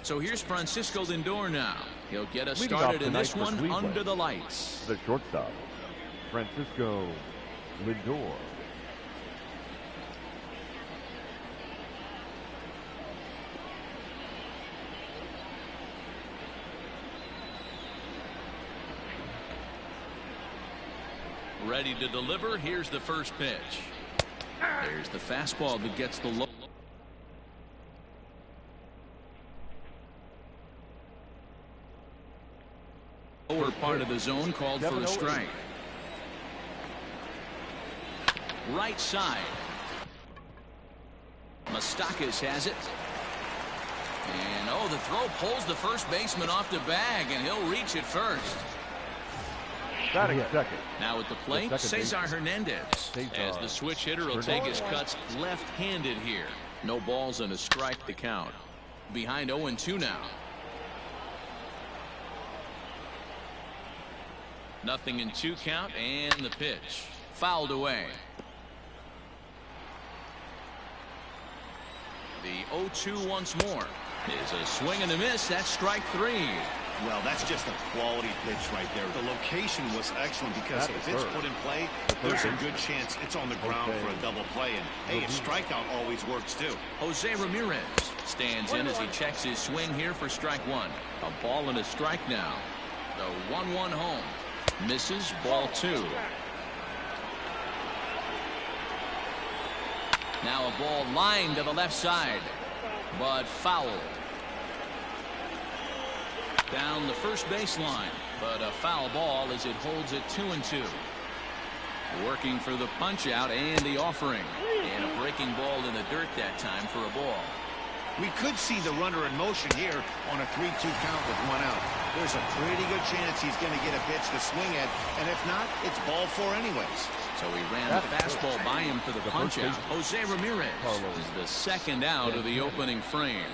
So here's Francisco Lindor now. He'll get us Leading started off in this tonight for one Cleveland, under the lights. the shortstop, Francisco Lindor. Ready to deliver. Here's the first pitch. There's the fastball that gets the low. Lower part of the zone called for a strike. Right side. Moustakas has it. And oh, the throw pulls the first baseman off the bag, and he'll reach it first. Batting second. Now at the plate, Cesar Hernandez. As the switch hitter will take his cuts left-handed here. No balls and a strike to count. Behind 0-2 now. Nothing in 2 count, and the pitch. Fouled away. The 0-2 once more. Is a swing and a miss. That's strike 3. Well, that's just a quality pitch right there. The location was excellent because if it's put in play, there's a good chance it's on the ground for a double play. And, hey, a strikeout always works, too. Jose Ramirez stands in as he checks his swing here for strike 1. A ball and a strike now. The 1-1 home. Misses, ball 2. Now a ball lined to the left side, but fouled. Down the first baseline, but a foul ball as it holds it 2-2. Working for the punch out and the offering, and a breaking ball in the dirt that time for a ball. We could see the runner in motion here on a 3-2 count with 1 out. There's a pretty good chance he's going to get a pitch to swing at, and if not, it's ball 4 anyways. So he ran the fastball by him for the punch out. Jose Ramirez is the second out of the opening frame.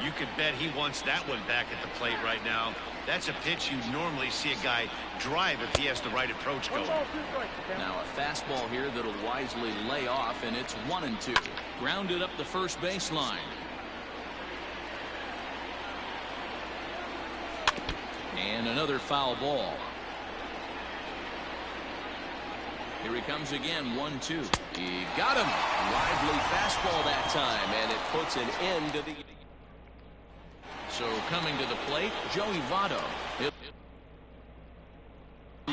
You could bet he wants that one back at the plate right now. That's a pitch you normally see a guy drive if he has the right approach going. Now a fastball here that'll wisely lay off, and it's 1-2. Grounded up the first baseline. And another foul ball. Here he comes again, 1-2. He got him. Lively fastball that time, and it puts an end to the... So coming to the plate, Joey Votto. He'll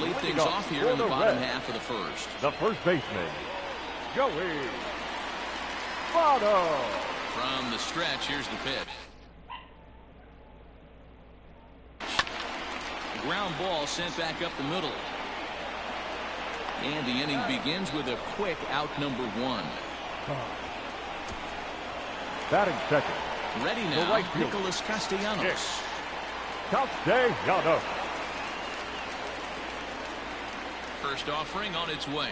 lead things off here in the bottom half of the first. The first baseman, Joey Votto. From the stretch, here's the pitch. Ground ball sent back up the middle. And the inning begins with a quick out number 1. Batting second. Ready now, right Nicholas Castellanos. Castellanos. First offering on its way.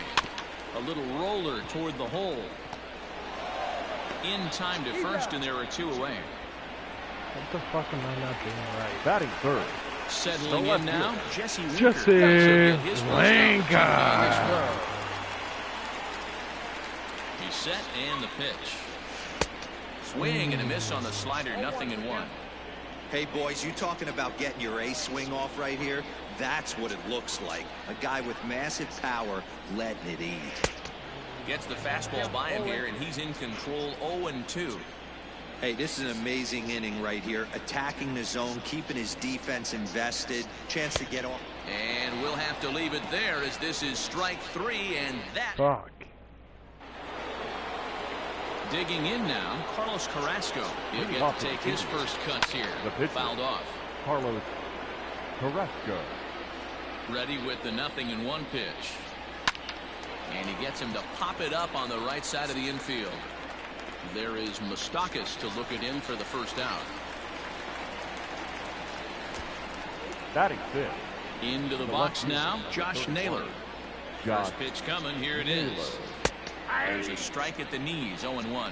A little roller toward the hole. In time to first, and there are 2 away. What the fuck am I not doing right? Batting third. Settling in now, Jesse Winker. Jesse Winker. He's set, and the pitch. Swing and a miss on the slider, 0-1. Hey, boys, you talking about getting your ace swing off right here? That's what it looks like. A guy with massive power letting it eat. Gets the fastball by him here, and he's in control, 0-2. Hey, this is an amazing inning right here. Attacking the zone, keeping his defense invested. Chance to get off. And we'll have to leave it there as this is strike 3, and that... Fuck. Digging in now, Carlos Carrasco. He'll get to take his first cuts here. Fouled off. Carlos Carrasco. Ready with the 0-1 pitch. And he gets him to pop it up on the right side of the infield. There is Moustakas to look it in for the first out. Batting fifth. Into the box now, Josh Naylor. First pitch coming, here it is. There's a strike at the knees, 0-1.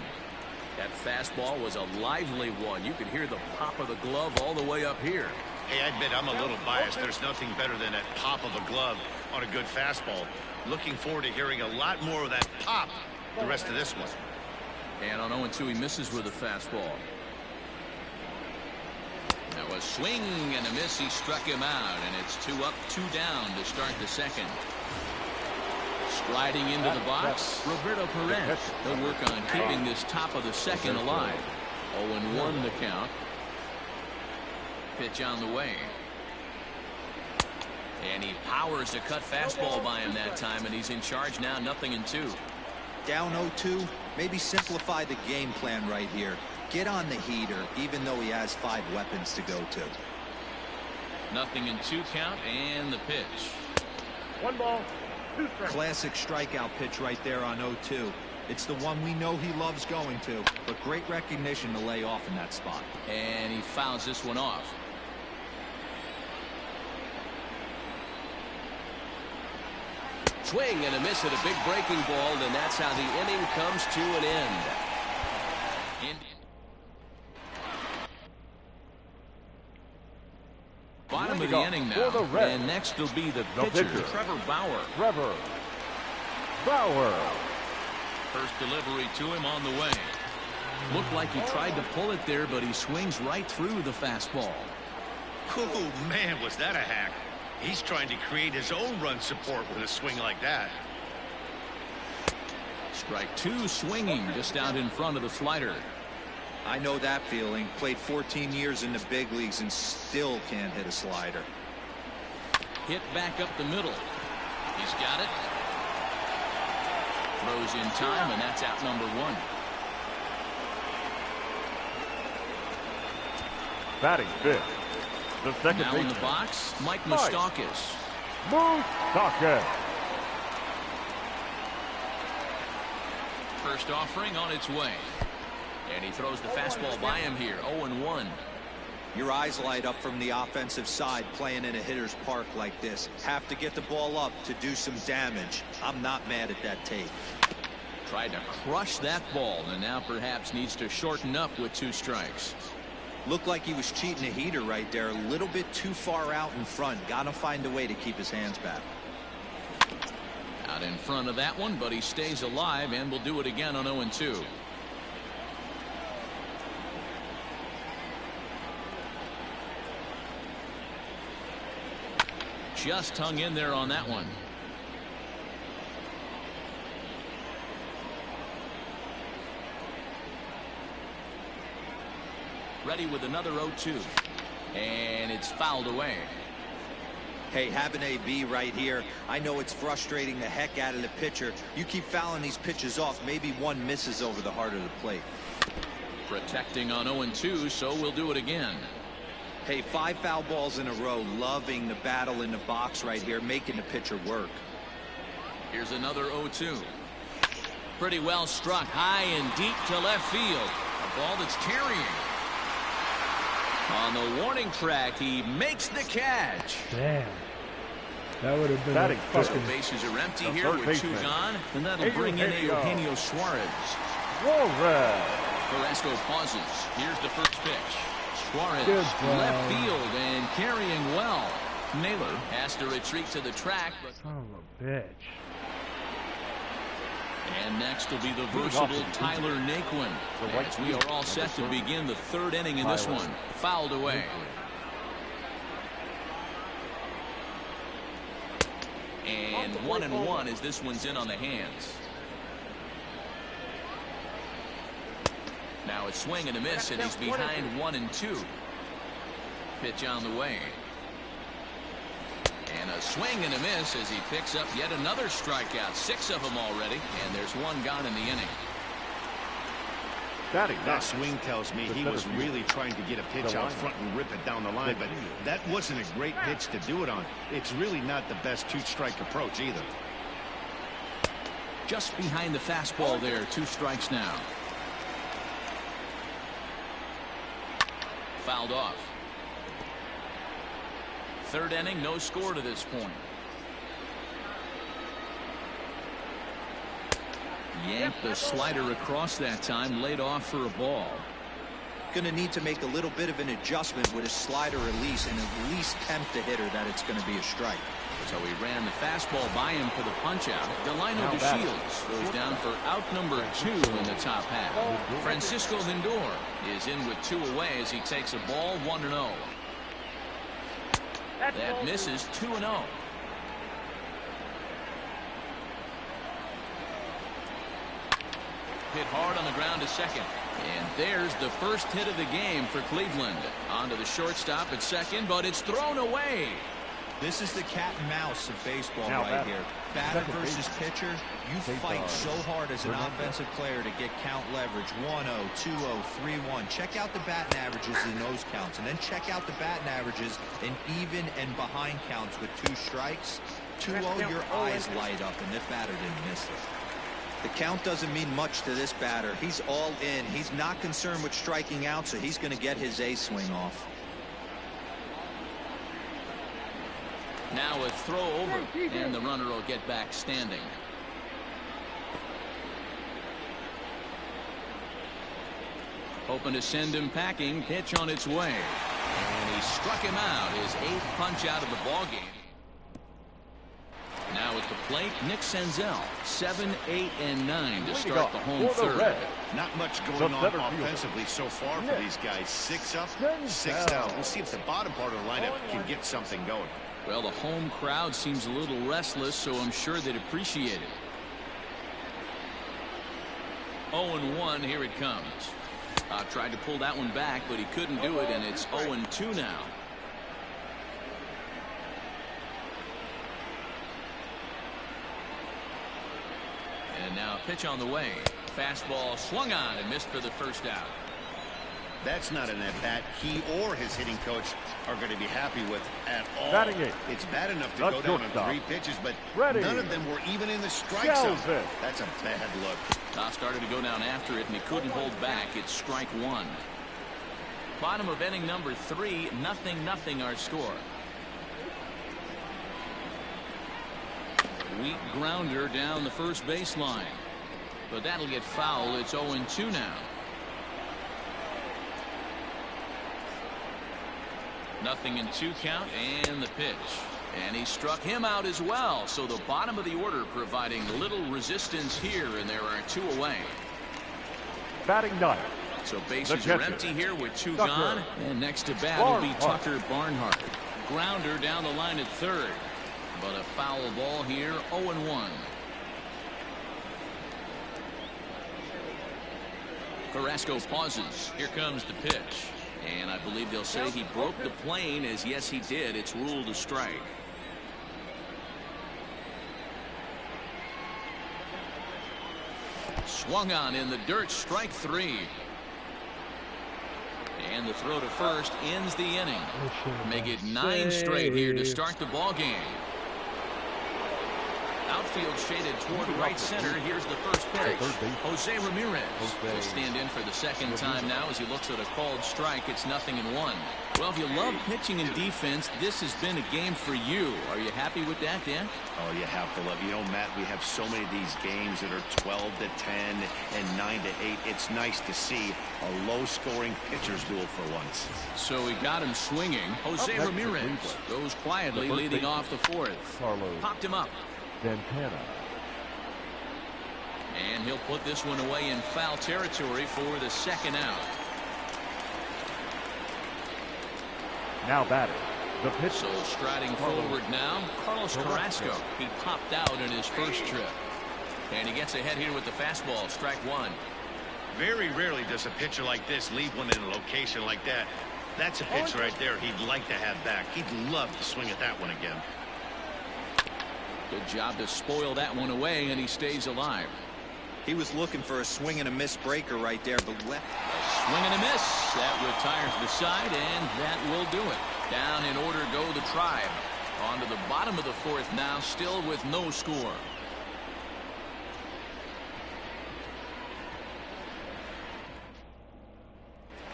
That fastball was a lively one. You could hear the pop of the glove all the way up here. Hey, I admit I'm a little biased. There's nothing better than that pop of a glove on a good fastball. Looking forward to hearing a lot more of that pop the rest of this one. And on 0-2, he misses with a fastball. Now a swing and a miss. He struck him out, and it's 2 up, 2 down to start the second. Striding into the box, Roberto Perez. He'll work on keeping this top of the second alive. 0-1 the count. Pitch on the way. And he powers a cut fastball by him that time, and he's in charge now, 0-2. Down 0-2, maybe simplify the game plan right here. Get on the heater, even though he has 5 weapons to go to. 0-2 count, and the pitch. 1 ball, 2 strikes. Classic strikeout pitch right there on 0-2. It's the one we know he loves going to, but great recognition to lay off in that spot. And he fouls this one off. Swing and a miss at a big breaking ball, and that's how the inning comes to an end. Bottom of the inning now, and next will be the pitcher, Trevor Bauer. First delivery to him on the way. Looked like he tried to pull it there, but he swings right through the fastball. Oh, man, was that a hack. He's trying to create his own run support with a swing like that. Strike 2 swinging just out in front of the slider. I know that feeling. Played 14 years in the big leagues and still can't hit a slider. Hit back up the middle. He's got it. Throws in time, and that's out number 1. Batting 5th. The second now in the box, Mike Moustakas. First offering on its way. And he throws the fastball by him here. 0-1. Your eyes light up from the offensive side playing in a hitter's park like this. Have to get the ball up to do some damage. I'm not mad at that tape. Tried to crush that ball, and now perhaps needs to shorten up with 2 strikes. Looked like he was cheating a heater right there. A little bit too far out in front. Gotta find a way to keep his hands back. Out in front of that one, but he stays alive and will do it again on 0-2. Just hung in there on that one. Ready with another 0-2. And it's fouled away. Hey, have an AB right here. I know it's frustrating the heck out of the pitcher. You keep fouling these pitches off. Maybe one misses over the heart of the plate. Protecting on 0-2, so we'll do it again. Hey, 5 foul balls in a row. Loving the battle in the box right here, making the pitcher work. Here's another 0-2. Pretty well struck high and deep to left field. A ball that's carrying. On the warning track, he makes the catch. Damn. That would have been a fucking... Bases are empty here with 2 gone, and that'll bring in Eugenio Suarez. Carrasco pauses. Here's the first pitch. Suarez left field and carrying well. Naylor has to retreat to the track, but son of a bitch. And next will be the versatile Tyler Naquin. As we are all set to begin the 3rd inning in this one. Fouled away. And 1-1 as this one's in on the hands. Now a swing and a miss, and he's behind 1-2. Pitch on the way. And a swing and a miss as he picks up yet another strikeout. 6 of them already, and there's 1 gone in the inning. That swing tells me he was really trying to get a pitch out front and rip it down the line, but that wasn't a great pitch to do it on. It's really not the best 2-strike approach either. Just behind the fastball there. 2 strikes now. Fouled off. 3rd inning, no score to this point. Yanked the slider across that time, laid off for a ball. Going to need to make a little bit of an adjustment with his slider release and at least tempt the hitter that it's going to be a strike. So he ran the fastball by him for the punch-out. Delino DeShields goes down for out number 2 in the top half. Francisco Lindor is in with 2 away as he takes a ball 1-0. That misses 2-0. Hit hard on the ground to second. And there's the first hit of the game for Cleveland. On to the shortstop at second, but it's thrown away. This is the cat and mouse of baseball right here. Batter versus pitcher. You fight so hard as an offensive player to get count leverage. 1-0, 2-0, 3-1. Check out the batting averages in those counts, and then check out the batting averages in even and behind counts with 2 strikes. 2-0, your eyes light up, and this batter didn't miss it. The count doesn't mean much to this batter. He's all in. He's not concerned with striking out, so he's going to get his A swing off. Now a throw over, and the runner will get back standing. Hoping to send him packing. Pitch on its way. And he struck him out. His 8th punch out of the ballgame. Now at the plate, Nick Senzel. 7, 8, and 9 to start the home third. Not much going on offensively so far for these guys. 6 up, 6 down. We'll see if the bottom part of the lineup can get something going. Well, the home crowd seems a little restless, so I'm sure they'd appreciate it. 0-1, here it comes. Tried to pull that one back, but he couldn't do it, and it's 0-2 now. And now a pitch on the way. Fastball swung on and missed for the first out. That's not an at-bat he or his hitting coach are going to be happy with at all. It's bad enough to go down on 3 pitches, but none of them were even in the strike zone. That's a bad look. Started to go down after it, and he couldn't hold back. It's strike 1. Bottom of inning number 3, 0-0 our score. Weak grounder down the first baseline, but that'll get foul. It's 0-2 now. Nothing in 2 count, and the pitch. And he struck him out as well. So the bottom of the order providing little resistance here, and there are 2 away. Batting 9. So bases are empty here with 2 gone. And next to bat will be Tucker Barnhart. Grounder down the line at third. But a foul ball here, 0-1. Carrasco pauses. Here comes the pitch. And I believe they'll say he broke the plane, as yes he did. It's ruled a strike. Swung on in the dirt, strike 3. And the throw to first ends the inning. Make it 9 straight here to start the ball game. Outfield shaded toward right center. Here's the first pitch. Jose Ramirez will stand in for the second time now as he looks at a called strike. It's 0-1. Well, if you love pitching and defense, this has been a game for you. Are you happy with that, Dan? Oh, you have to love. You know, Matt, we have so many of these games that are 12-10 and 9-8. It's nice to see a low-scoring pitcher's duel for once. So he got him swinging. Jose Ramirez goes quietly leading off the 4th. Popped him up. Santana. And he'll put this one away in foul territory for the second out. Now batting. The pitch. So striding forward now, Carlos Carrasco. He popped out in his first trip. And he gets ahead here with the fastball, strike 1. Very rarely does a pitcher like this leave one in a location like that. That's a pitch right there he'd like to have back. He'd love to swing at that one again. Good job to spoil that one away, and he stays alive. He was looking for a swing and a miss breaker right there, but left. Swing and a miss. That retires the side, and that will do it. Down in order go the Tribe. On to the bottom of the 4th now, still with no score.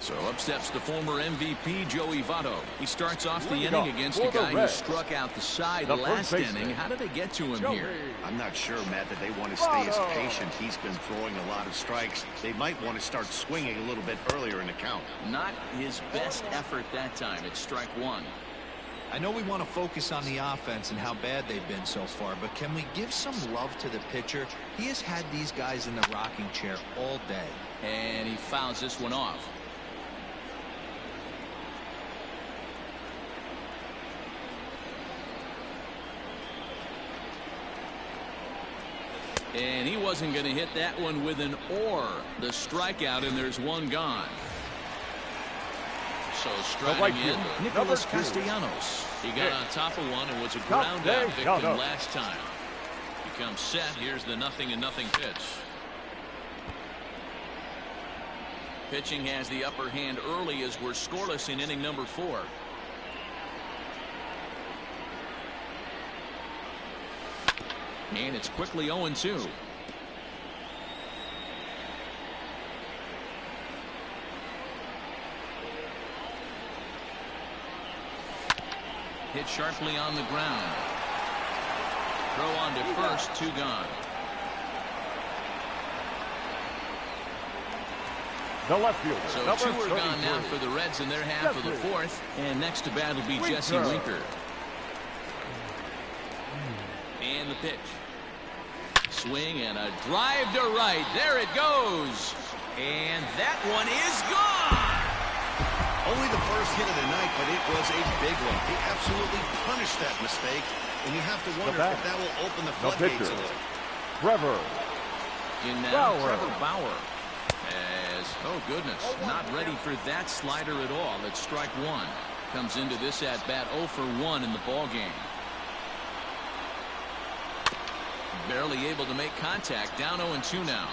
So up steps the former MVP, Joey Votto. He starts off the inning against a guy who struck out the side last inning. How did they get to him here? I'm not sure, Matt, that they want to stay as patient. He's been throwing a lot of strikes. They might want to start swinging a little bit earlier in the count. Not his best effort that time. It's strike one. I know we want to focus on the offense and how bad they've been so far, but can we give some love to the pitcher? He has had these guys in the rocking chair all day. And he fouls this one off. And he wasn't going to hit that one with an or. The strikeout, and there's one gone. So striking in, Nicholas Castellanos. He got on top of one and was a ground out victim last time. He comes set. Here's the 0-0 pitch. Pitching has the upper hand early as we're scoreless in inning number 4. And it's quickly 0-2. Hit sharply on the ground. Throw on to first, 2 gone. The left fielder. So 2 are gone now for the Reds in their half of the 4th. And next to bat will be Jesse Winker. And the pitch. Swing and a drive to right. There it goes. And that one is gone. Only the first hit of the night, but it was a big one. He absolutely punished that mistake, and you have to wonder if that will open the floodgates a little. Trevor. In now, Trevor Bauer. As, oh goodness, not ready for that slider at all. It's strike one. Comes into this at bat 0 for 1 in the ball game. Barely able to make contact. Down 0-2 now.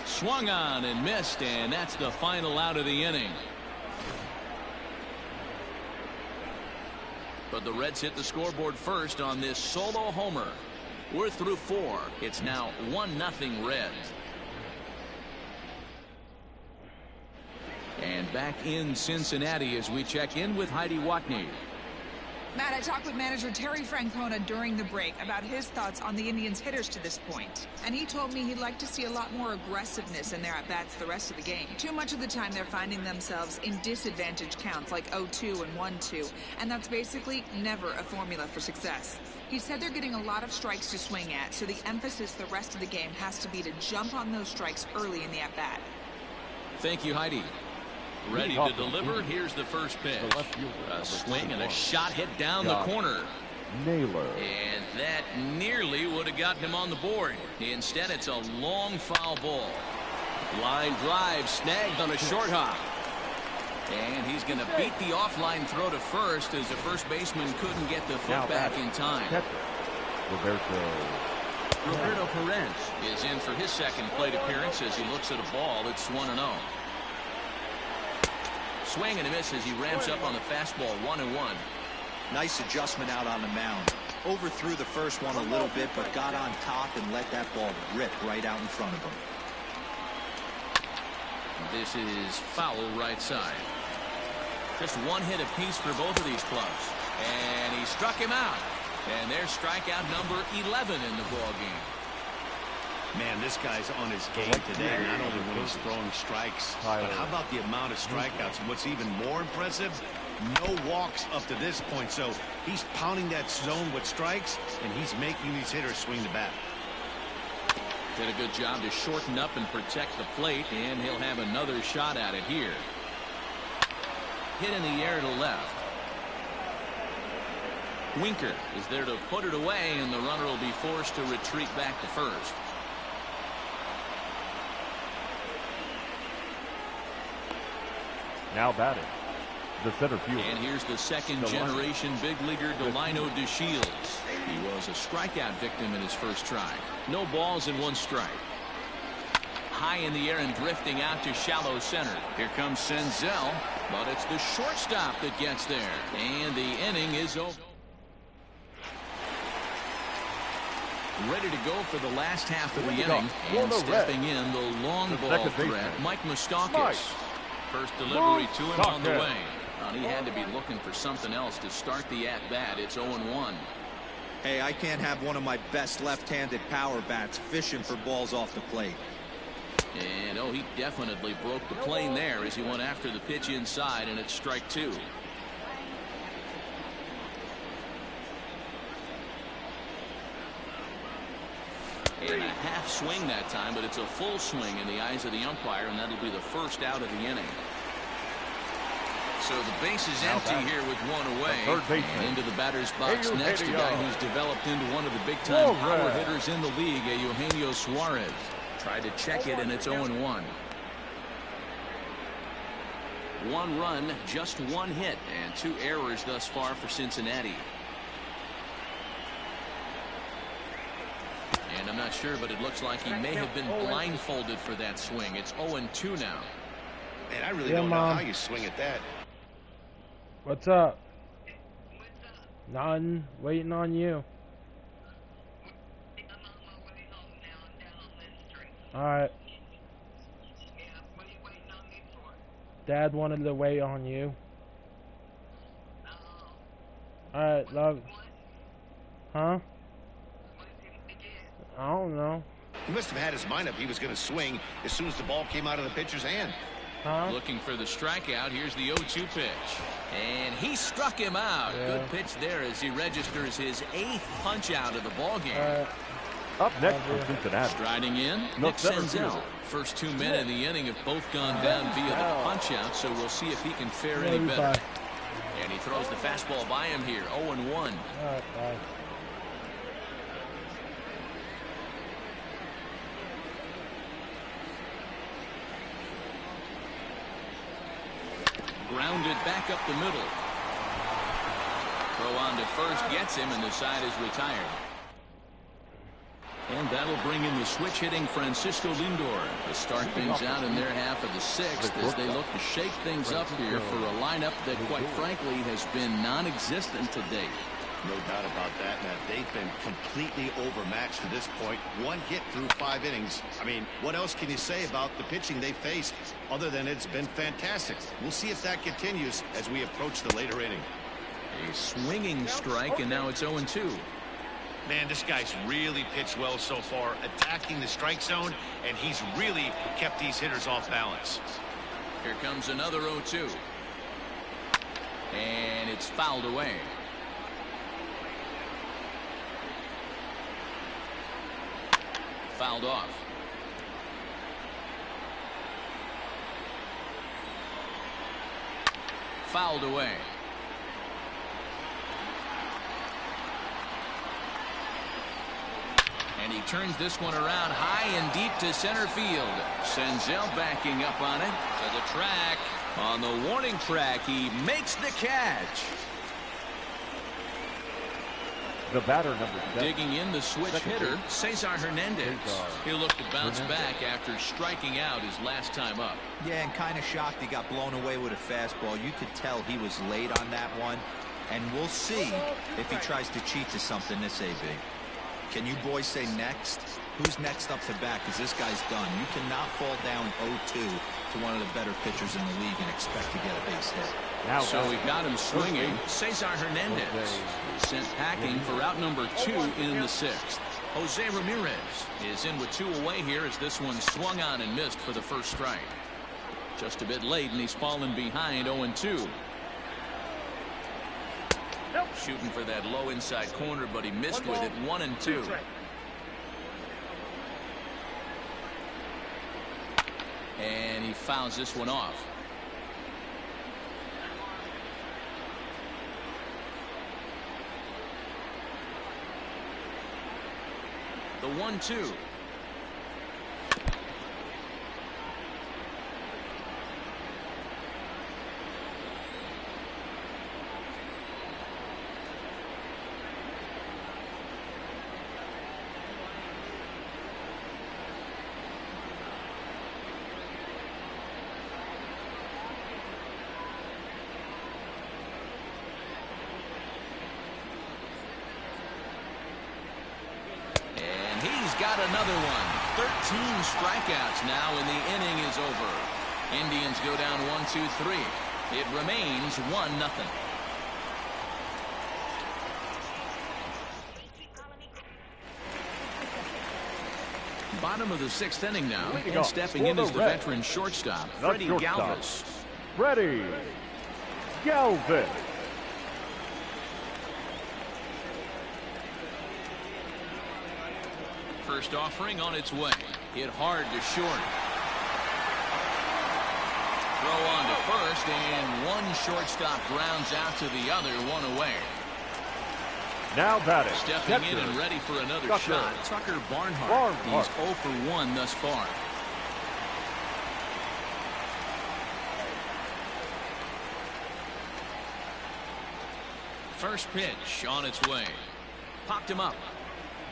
Swung on and missed, and that's the final out of the inning. But the Reds hit the scoreboard first on this solo homer. We're through 4. It's now 1-0 Reds. And back in Cincinnati as we check in with Heidi Watney. Matt, I talked with manager Terry Francona during the break about his thoughts on the Indians' hitters to this point. And he told me he'd like to see a lot more aggressiveness in their at-bats the rest of the game. Too much of the time they're finding themselves in disadvantage counts like 0-2 and 1-2. And that's basically never a formula for success. He said they're getting a lot of strikes to swing at, so the emphasis the rest of the game has to be to jump on those strikes early in the at-bat. Thank you, Heidi. Ready to deliver. Here's the first pitch. A swing and a shot hit down the corner. Naylor. And that nearly would have gotten him on the board. Instead, it's a long foul ball. Line drive snagged on a short hop. And he's going to beat the offline throw to first as the first baseman couldn't get the foot back in time. Roberto Perez is in for his second plate appearance as he looks at a ball. It's 1-0. Swing and a miss as he ramps up on the fastball. 1-1. Nice adjustment out on the mound. Overthrew the first one a little bit, but got on top and let that ball rip right out in front of him. This is foul right side. Just one hit apiece for both of these clubs. And he struck him out. And there's strikeout number 11 in the ball game. Man, this guy's on his game today, not only when he's throwing strikes, but how about the amount of strikeouts? And what's even more impressive, no walks up to this point. So he's pounding that zone with strikes, and he's making these hitters swing the bat. Did a good job to shorten up and protect the plate, and he'll have another shot at it here. Hit in the air to left. Winker is there to put it away, and the runner will be forced to retreat back to first. Now batting, the center fielder. And here's the second-generation big leaguer Delino DeShields. He was a strikeout victim in his first try. No balls and 1 strike. High in the air and drifting out to shallow center. Here comes Senzel, but it's the shortstop that gets there. And the inning is over. Ready to go for the last half of the inning. And stepping in, the long ball threat, Mike Moustakas. First delivery to him on the way. He had to be looking for something else to start the at-bat. It's 0-1. Hey, I can't have one of my best left-handed power bats fishing for balls off the plate. And, he definitely broke the plane there as he went after the pitch inside, and it's strike 2. And a half swing that time, but it's a full swing in the eyes of the umpire, and that'll be the first out of the inning. So the base is empty here with one away. And into the batter's box next, a guy who's developed into one of the big-time power hitters in the league, Eugenio Suarez. Tried to check it, and it's 0-1. 1 run, just 1 hit, and 2 errors thus far for Cincinnati. And I'm not sure, but it looks like he may have been blindfolded for that swing. It's 0-2 now. Man, I really don't know how you swing at that. What's up? None. Waiting on you. Alright. Dad wanted to wait on you. Alright, love. Huh? I don't know. He must have had his mind up. He was going to swing as soon as the ball came out of the pitcher's hand. Looking for the strikeout. Here's the 0-2 pitch. And he struck him out. Yeah. Good pitch there as he registers his 8th punch out of the ball game. Up next from Cincinnati. Striding in, Nick Senzel. First 2 men in the inning have both gone down via the punch out, so we'll see if he can fare any better. And he throws the fastball by him here. 0-1. Grounded back up the middle. Throw on to first gets him, and the side is retired. And that'll bring in the switch-hitting Francisco Lindor to start things out in their half of the 6th as they look to shake things up here for a lineup that, quite frankly, has been non-existent to date. No doubt about that, Matt. They've been completely overmatched to this point. 1 hit through 5 innings. I mean, what else can you say about the pitching they faced other than it's been fantastic? We'll see if that continues as we approach the later inning. A swinging strike, and now it's 0-2. Man, this guy's really pitched well so far, attacking the strike zone, and he's really kept these hitters off balance. Here comes another 0-2. And it's fouled away. Fouled off. Fouled away. And he turns this one around high and deep to center field. Senzel backing up on it to the track. On the warning track, he makes the catch. The batter, number 7. Digging in the switch hitter, Cesar Hernandez. He'll look to bounce back after striking out his last time up. Yeah, and kind of shocked he got blown away with a fastball. You could tell he was late on that one. And we'll see if he tries to cheat to something this AB. Can you boys say next? Who's next up to bat? Because this guy's done. You cannot fall down 0-2 to one of the better pitchers in the league and expect to get a base hit. So we got him swinging. Cesar Hernandez is sent packing for out number 2 in the 6th. Jose Ramirez is in with 2 away here as this one swung on and missed for the first strike. Just a bit late, and he's fallen behind 0-2. Shooting for that low inside corner, but he missed with it. 1-2. And he fouls this one off. The 1-2. he's got another one. 13 strikeouts now, and the inning is over. Indians go down 1-2-3. It remains 1-0. Bottom of the 6th inning now, and stepping in is the veteran shortstop, Freddie Galvis. Freddie Galvis. First offering on its way. Hit hard to short. Throw on to first, and one shortstop grounds out to the other, one away. Now batting. Stepping in and ready for another shot, Tucker Barnhart. He's 0 for 1 thus far. First pitch on its way. Popped him up.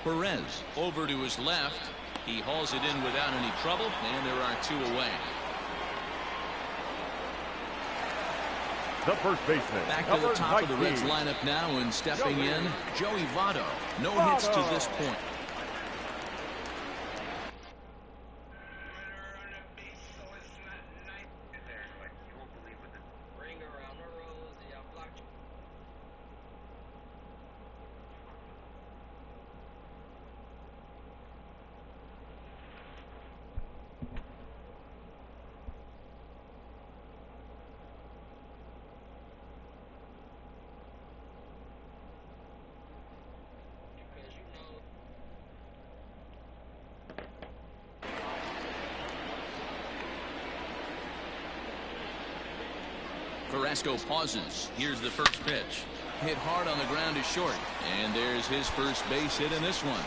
Perez over to his left. He hauls it in without any trouble, and there are 2 away. The first baseman. Back to the top of the Reds lineup now, and stepping in, Joey Votto. No hits to this point. Carrasco pauses. Here's the first pitch. Hit hard on the ground is short. And there's his first base hit in this one.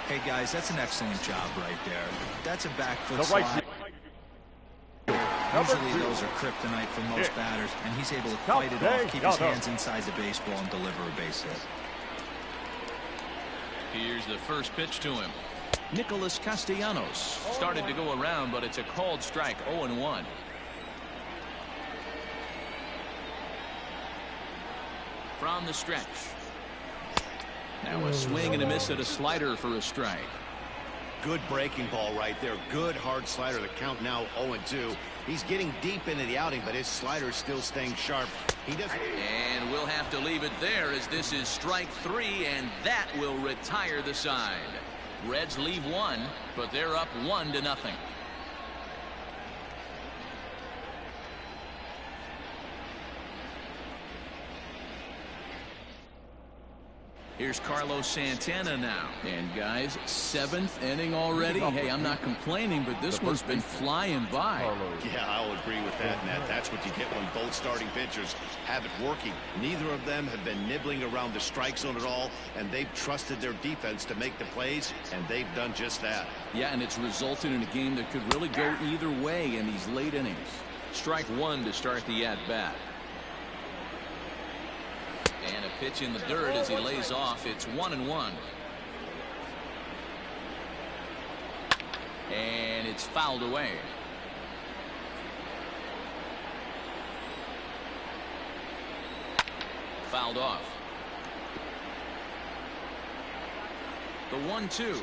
Hey, guys, that's an excellent job right there. That's a back foot slide. Usually those are kryptonite for most batters, and he's able to fight it off, keep his hands inside the baseball, and deliver a base hit. Here's the first pitch to him. Nicholas Castellanos started to go around, but it's a called strike. 0-1. From the stretch. Now a swing and a miss at a slider for a strike. Good breaking ball right there. Good hard slider. The count now 0-2. He's getting deep into the outing, but his slider is still staying sharp. He doesn't. And we'll have to leave it there, as this is strike 3, and that will retire the side. Reds leave 1, but they're up 1-0. Here's Carlos Santana now. And guys, 7th inning already. Hey, I'm not complaining, but this one's been flying by. Yeah, I'll agree with that, Matt. That's what you get when both starting pitchers have it working. Neither of them have been nibbling around the strike zone at all, and they've trusted their defense to make the plays, and they've done just that. Yeah, and it's resulted in a game that could really go either way in these late innings. Strike 1 to start the at-bat. And a pitch in the dirt as he lays off. It's 1-1. And it's fouled away. Fouled off. The 1-2.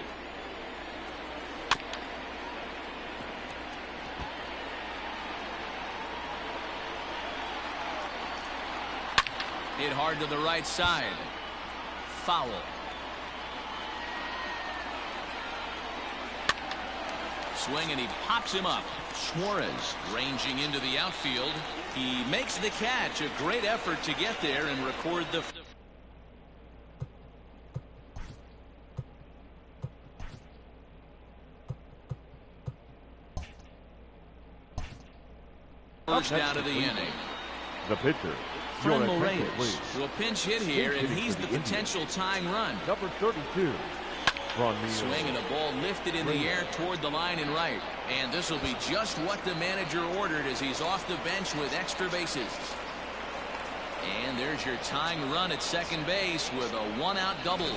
Hit hard to the right side. Foul. Swing, and he pops him up. Suarez ranging into the outfield. He makes the catch. A great effort to get there and record the first out of the inning. The pitcher. Franmil Reyes will pinch hit here, and he's the potential tying run. Number 32. Swing, and a ball lifted in the air toward the line and right. And this will be just what the manager ordered, as he's off the bench with extra bases. And there's your tying run at second base with a 1-out double.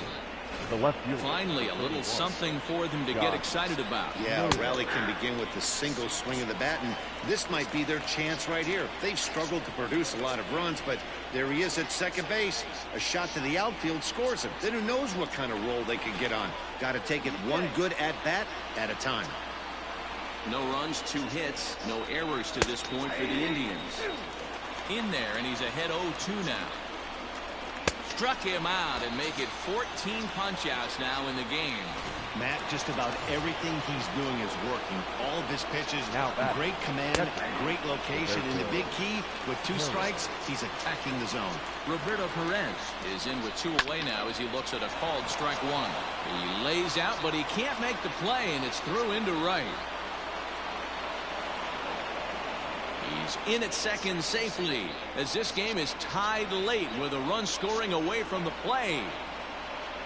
The left fielder. Finally, a little something for them to get excited about. Yeah, a rally can begin with the single swing of the bat, and this might be their chance right here. They've struggled to produce a lot of runs, but there he is at second base. A shot to the outfield scores him. Then who knows what kind of roll they can get on. Got to take it one good at-bat at a time. No runs, 2 hits, no errors to this point for the Indians. In there, and he's ahead 0-2 now. Struck him out and make it 14 punch-outs now in the game. Matt, just about everything he's doing is working. All of his pitches, great command, great location, and the big key, with 2 strikes, he's attacking the zone. Roberto Perez is in with 2 away now as he looks at a called strike 1. He lays out, but he can't make the play, and it's through into right. He's in at second safely as this game is tied late with a run scoring away from the play.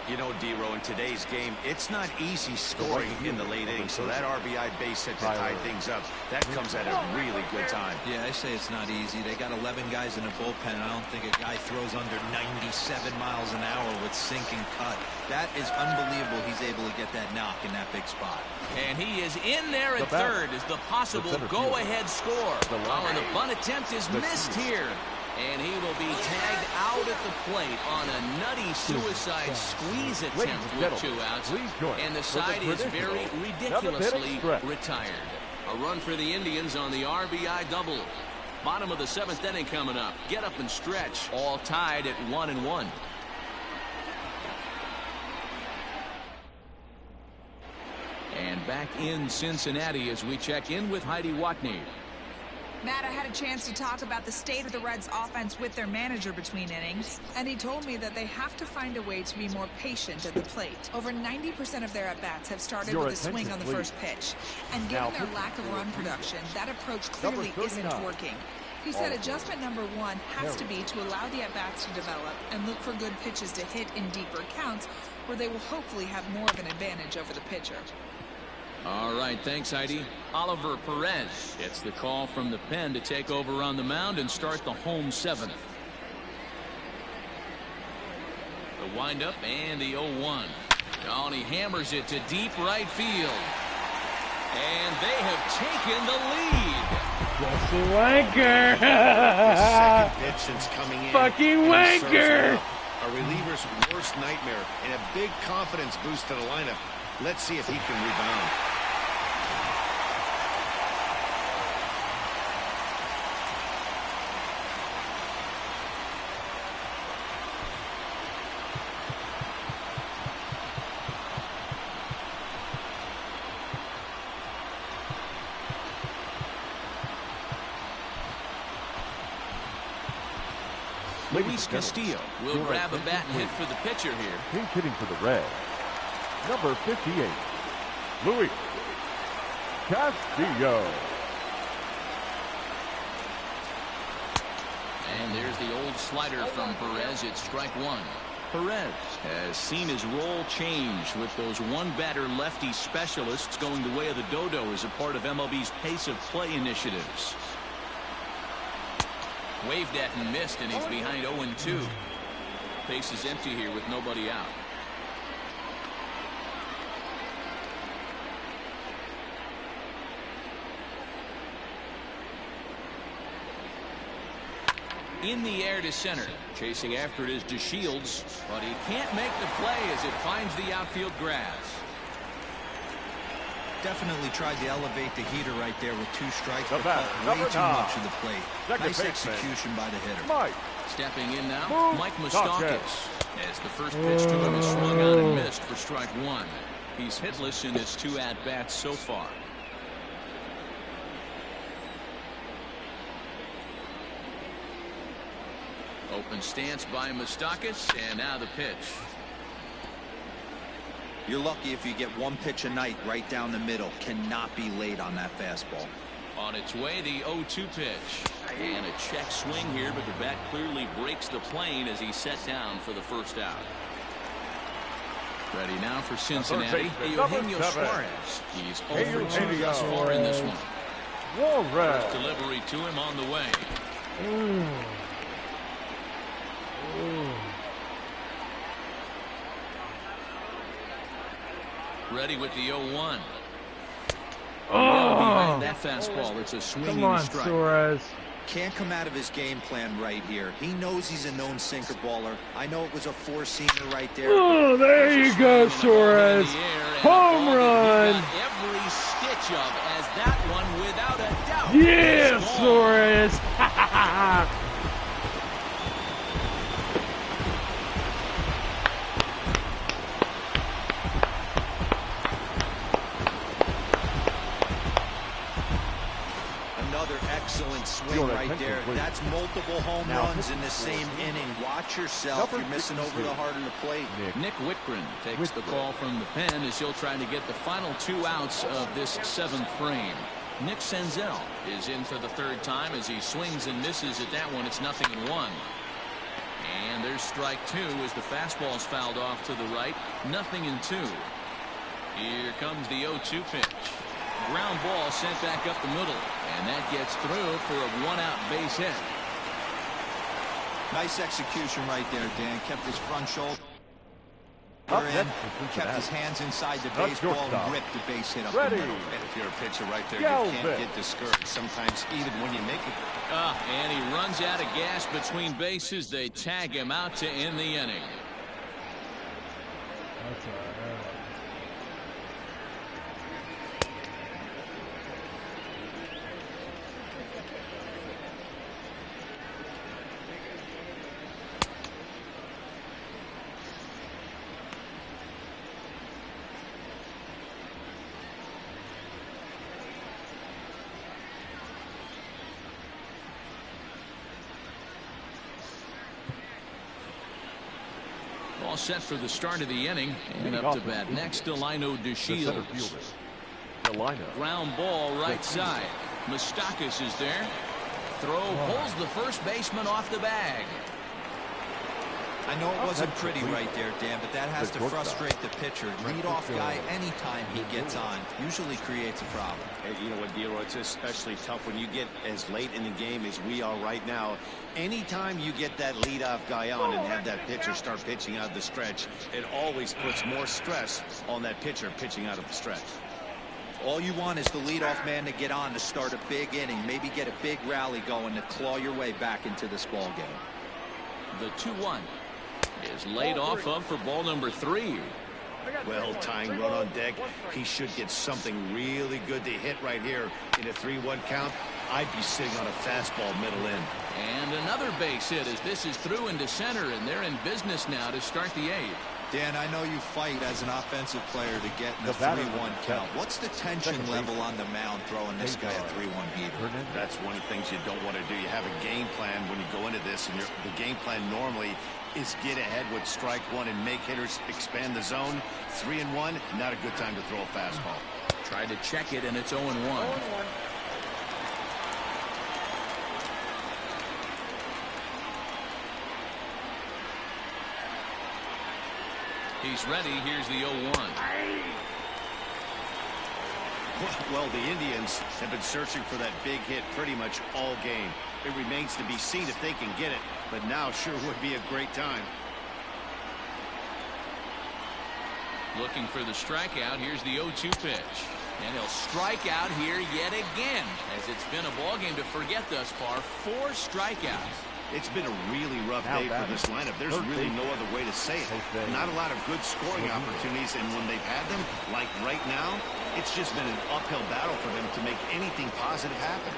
You know, D-Row, in today's game, it's not easy scoring in the late innings, so that RBI base hit to tie things up, that comes at a really good time. Yeah, I say it's not easy. They got 11 guys in the bullpen. I don't think a guy throws under 97 miles an hour with sink and cut. That is unbelievable he's able to get that knock in that big spot. And he is in there at third as the possible go-ahead score. Oh, and the bunt attempt is missed here. And he will be tagged out at the plate on a nutty suicide squeeze attempt with 2 outs. And the side is very ridiculously retired. A run for the Indians on the RBI double. Bottom of the 7th inning coming up. Get up and stretch. All tied at 1-1. And back in Cincinnati as we check in with Heidi Watney. Matt, I had a chance to talk about the state of the Reds offense with their manager between innings, and he told me that they have to find a way to be more patient at the plate. Over 90% of their at-bats have started with a swing on the first pitch, and given their lack of run production, that approach clearly isn't working. He said adjustment number 1 has to be to allow the at-bats to develop and look for good pitches to hit in deeper counts where they will hopefully have more of an advantage over the pitcher. All right, thanks, Heidi. Oliver Perez gets the call from the pen to take over on the mound and start the home 7th. The windup and the 0-1. Oh, and he hammers it to deep right field. And they have taken the lead. Jesse Winker. Second pitch since coming in. Fucking Winker. A reliever's worst nightmare and a big confidence boost to the lineup. Let's see if he can rebound. Luis Castillo will grab a bat and hit for the pitcher here. Pinch hitting for the Reds. Number 58, Luis Castillo. And there's the old slider from Perez. It's strike 1. Perez has seen his role change with those one-batter lefty specialists going the way of the dodo as a part of MLB's pace of play initiatives. Waved at and missed, and he's behind 0-2. Base is empty here with nobody out. In the air to center. Chasing after it is DeShields, but he can't make the play as it finds the outfield grass. Definitely tried to elevate the heater right there with 2 strikes, but way too much of the plate. Nice execution by the hitter. Mike. Stepping in now, Mike Moustakas. As the first pitch to him is swung on and missed for strike 1. He's hitless in his 2 at-bats so far. Open stance by Moustakas, and now the pitch. You're lucky if you get 1 pitch a night right down the middle. Cannot be late on that fastball. On its way, the 0-2 pitch. And a check swing here, but the bat clearly breaks the plane as he's set down for the first out. Ready now for Cincinnati, Eugenio Suarez. He's 0-2 thus far in this one. First delivery to him on the way. Ready with the 0-1. Oh, behind that fastball. It's a swinging come on, strike. Suarez. Can't come out of his game plan right here. He knows he's a known sinker baller. I know it was a four-seamer right there. Oh, there you go, Suarez. Home run. Every stitch of as that one without a doubt. Yeah, Suarez. Excellent swing right there. That's multiple home runs in the same inning. Watch yourself. You're missing over the heart of the plate. Nick Whitgren takes the call from the pen as he'll try to get the final 2 outs of this 7th frame. Nick Senzel is in for the 3rd time as he swings and misses at that one. It's 0-1. And there's strike 2 as the fastball's fouled off to the right. 0-2. Here comes the 0-2 pitch. Ground ball sent back up the middle, and that gets through for a 1-out base hit. Nice execution right there, Dan. Kept his front shoulder in, kept his hands inside the baseball, and ripped the base hit up the middle. And if you're a pitcher right there, you can't get discouraged. Sometimes even when you make it. And he runs out of gas between bases. They tag him out to end the inning. That's all right. All set for the start of the inning, and up to bat next, Delino DeShields. Ground ball right side. Moustakas is there. Throw pulls the first baseman off the bag. I know it wasn't pretty right there, Dan, but that has to frustrate the pitcher. Leadoff guy, anytime he gets on, usually creates a problem. Hey, you know what, Leroy, it's especially tough when you get as late in the game as we are right now. Anytime you get that leadoff guy on and have that pitcher start pitching out of the stretch, it always puts more stress on that pitcher pitching out of the stretch. All you want is the leadoff man to get on to start a big inning, maybe get a big rally going to claw your way back into this ball game. The 2-1 is laid off of for ball number 3. Well, tying run on deck. He should get something really good to hit right here in a 3-1 count. I'd be sitting on a fastball middle in. And another base hit as this is through into center, and they're in business now to start the 8th. Dan, I know you fight as an offensive player to get in the 3-1 count. What's the tension level on the mound throwing this guy a 3-1 heater? That's one of the things you don't want to do. You have a game plan when you go into this, and the game plan normally is get ahead with strike 1 and make hitters expand the zone. 3-1, not a good time to throw a fastball. Tried to check it, and it's 0-1. He's ready. Here's the 0-1. Well, the Indians have been searching for that big hit pretty much all game. It remains to be seen if they can get it, but now sure would be a great time. Looking for the strikeout. Here's the 0-2 pitch. And he'll strike out here yet again, as it's been a ball game to forget thus far. 4 strikeouts. It's been a really rough day for this lineup. There's really no other way to say it. Not a lot of good scoring opportunities, and when they've had them, like right now, it's just been an uphill battle for them to make anything positive happen.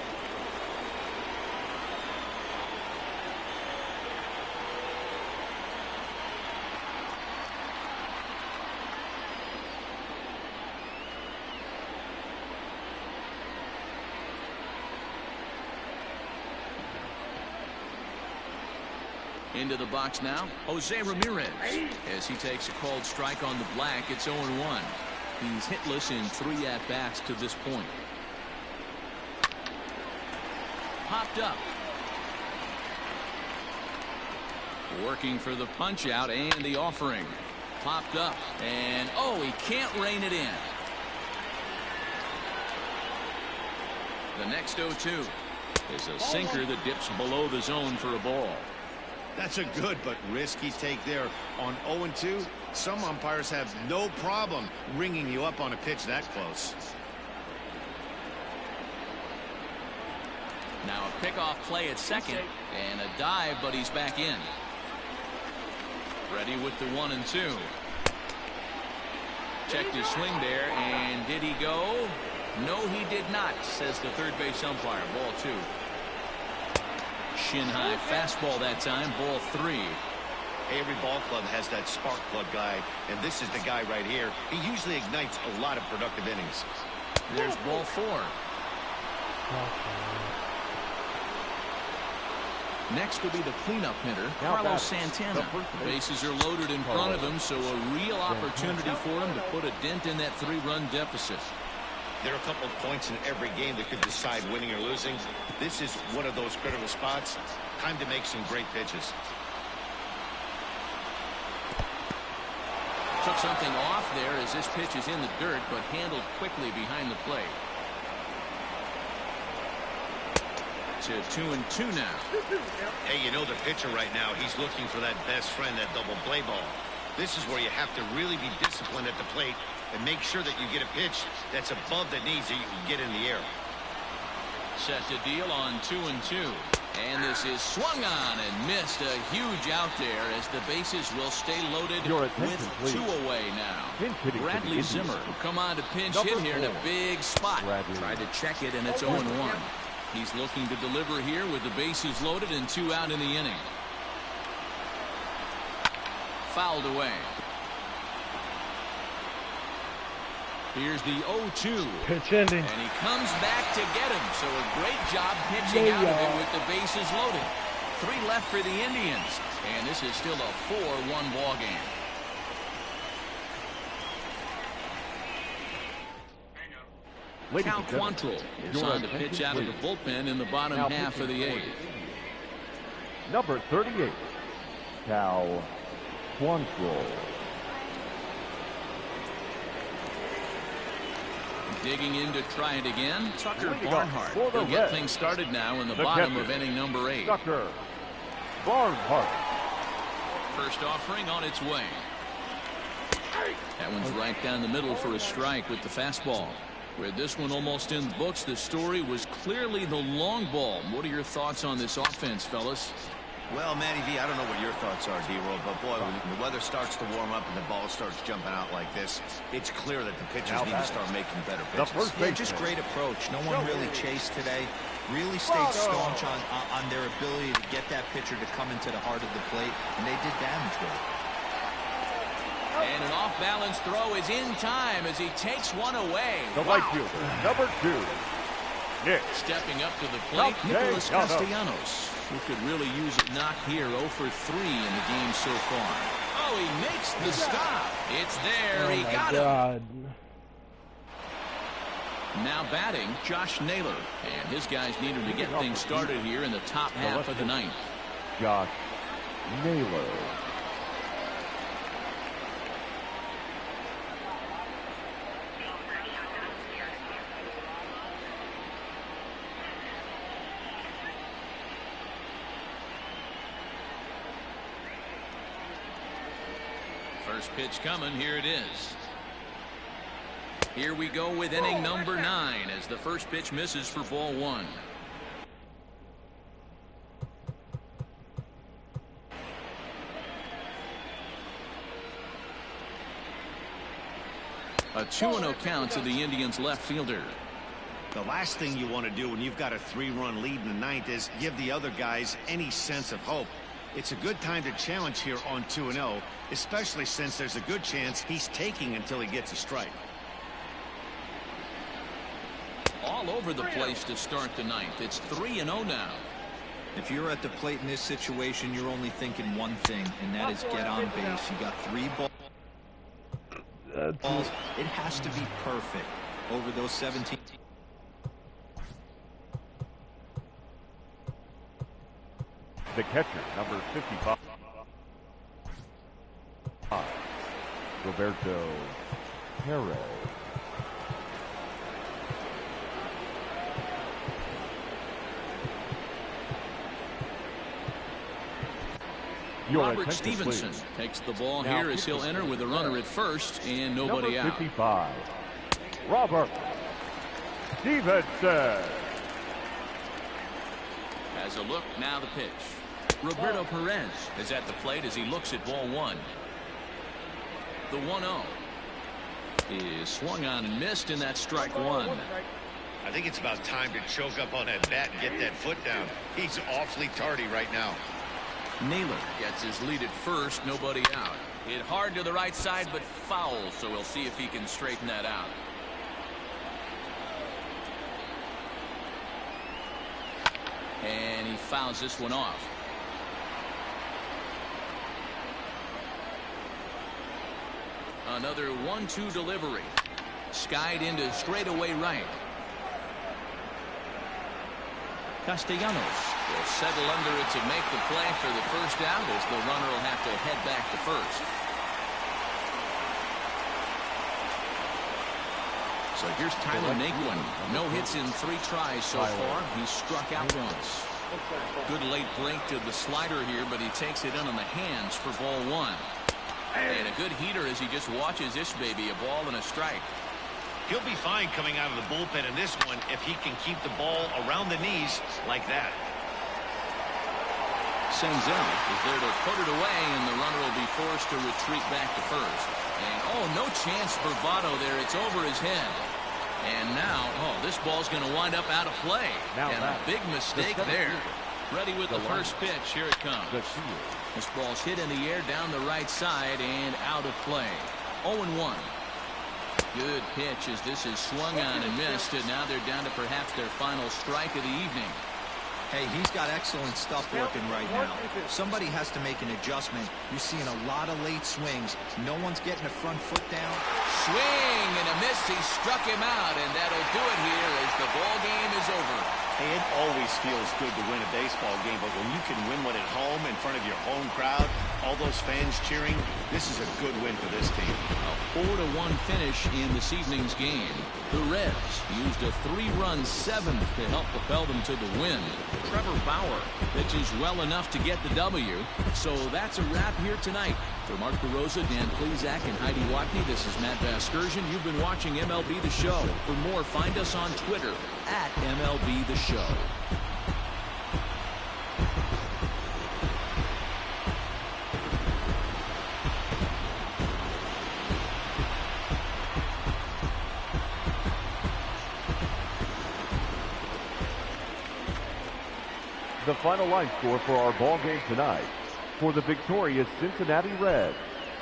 Into the box now, Jose Ramirez, as he takes a called strike on the black. It's 0-1. He's hitless in 3 at-bats to this point. Popped up. Working for the punch out and the offering. Popped up, and oh, he can't rein it in. The next 0-2 is a sinker that dips below the zone for a ball. That's a good but risky take there. On 0-2, some umpires have no problem ringing you up on a pitch that close. Now a pickoff play at second and a dive, but he's back in. Ready with the 1-2. Checked his swing there, and did he go? No, he did not, says the third base umpire. Ball 2. Shin high fastball that time. Ball 3. Every ball club has that spark plug guy, and this is the guy right here. He usually ignites a lot of productive innings. There's ball 4. Next will be the cleanup hitter, Carlos Santana. The bases are loaded in front of him, so a real opportunity for him to put a dent in that 3-run deficit. There are a couple of points in every game that could decide winning or losing. This is one of those critical spots. Time to make some great pitches. Took something off there as this pitch is in the dirt, but handled quickly behind the plate. To 2-2 now. Hey, you know the pitcher right now, he's looking for that best friend, that double play ball. This is where you have to really be disciplined at the plate and make sure that you get a pitch that's above the knees that you can get in the air. Set to deal on 2-2. And this is swung on and missed. A huge out there as the bases will stay loaded with 2 away now. Bradley Zimmer will come on to pinch hit here in a big spot. Tried to check it, and it's 0-1. He's looking to deliver here with the bases loaded and 2 out in the inning. Fouled away. Here's the 0-2. Pitch ending. And he comes back to get him. So a great job pitching out of it with the bases loaded. 3 left for the Indians. And this is still a 4-1 ball game. Cal Quantrill is on to pitch out of the bullpen in the bottom half of the 8th. Number 38, Cal Quantrill. Digging in to try it again, Tucker Barnhart. He'll get things started now in the bottom of inning number 8. Tucker Barnhart. First offering on its way. That one's right down the middle for a strike with the fastball. With this one almost in the books, the story was clearly the long ball. What are your thoughts on this offense, fellas? Well, Matty V, I don't know what your thoughts are, D-Roll, but boy, when the weather starts to warm up and the ball starts jumping out like this, it's clear that the pitchers need to start making better pitches. Yeah, just great approach. No one really chased today. Really stayed staunch on their ability to get that pitcher to come into the heart of the plate, and they did damage with it. And an off-balance throw is in time as he takes one away. The right fielder, number 2, Nick. Stepping up to the plate, Nicholas Castellanos, who could really use a knock here. 0 for 3 in the game so far. Oh, he makes the stop. It's there. He got him. Now batting, Josh Naylor. And his guys need him to get things started here in the top half of the 9th. Josh Naylor. First pitch coming. Here it is. Here we go with inning number 9 as the first pitch misses for ball 1. A 2-0 count to the Indians left fielder. The last thing you want to do when you've got a 3-run lead in the 9th is give the other guys any sense of hope. It's a good time to challenge here on 2-0, especially since there's a good chance he's taking until he gets a strike. All over the place to start the 9th. It's 3-0 now. If you're at the plate in this situation, you're only thinking one thing, and that is get on base. You got 3 balls. It has to be perfect over those 17. The catcher, number 55, Roberto Perez. Robert Stevenson takes the ball here as he'll enter with a runner at first and nobody out. 55, Robert Stevenson. Has a look, now the pitch. Roberto Perez is at the plate as he looks at ball one. The 1-0 is swung on and missed, and that's strike one. I think it's about time to choke up on that bat and get that foot down. He's awfully tardy right now. Naylor gets his lead at first, nobody out. Hit hard to the right side, but foul, so we'll see if he can straighten that out. And he fouls this one off. Another 1-2 delivery. Skied into straightaway right. Castellanos will settle under it to make the play for the first out as the runner will have to head back to first. So here's Tyler Naquin. No hits in 3 tries so far. He's struck out once. Good late break to the slider here, but he takes it in on the hands for ball one. And a good heater as he just watches this baby, a ball and a strike. He'll be fine coming out of the bullpen in this one if he can keep the ball around the knees like that. Senzel is there to put it away, and the runner will be forced to retreat back to first. And oh, no chance for Votto there. It's over his head. And now, oh, this ball's going to wind up out of play. And a big mistake there. Ready with the first pitch. Here it comes. This ball's hit in the air down the right side and out of play. 0-1. Good pitch as this is swung on and missed, and now they're down to perhaps their final strike of the evening. Hey, he's got excellent stuff working right now. Somebody has to make an adjustment. You're seeing a lot of late swings. No one's getting a front foot down. Swing and a miss. He struck him out, and that'll do it here as the ball game is over. Hey, it always feels good to win a baseball game, but when you can win one at home in front of your home crowd, all those fans cheering, this is a good win for this team. A 4-1 finish in this evening's game. The Reds used a 3-run seventh to help propel them to the win. Trevor Bauer pitches well enough to get the W. So that's a wrap here tonight. For Mark DeRosa, Dan Plesac, and Heidi Watney, this is Matt Vasgersian. You've been watching MLB The Show. For more, find us on Twitter at MLB The Show. The final line score for our ball game tonight. For the victorious Cincinnati Reds,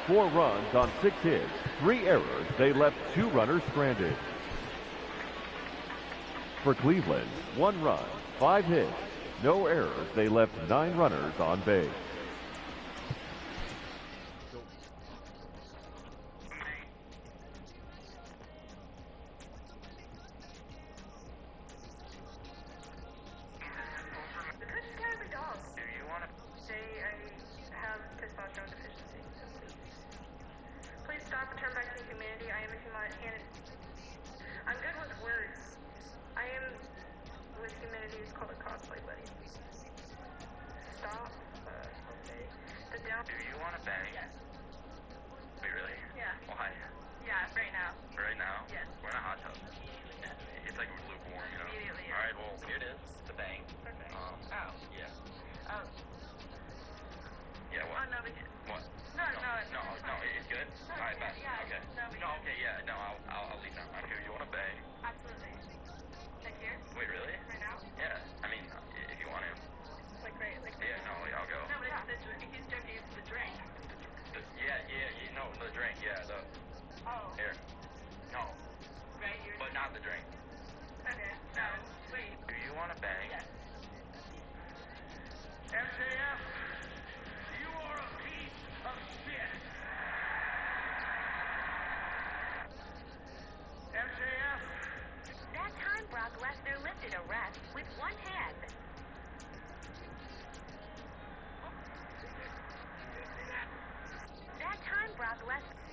4 runs on 6 hits, 3 errors. They left 2 runners stranded. For Cleveland, 1 run, 5 hits, no errors. They left 9 runners on base. Brock Lesnar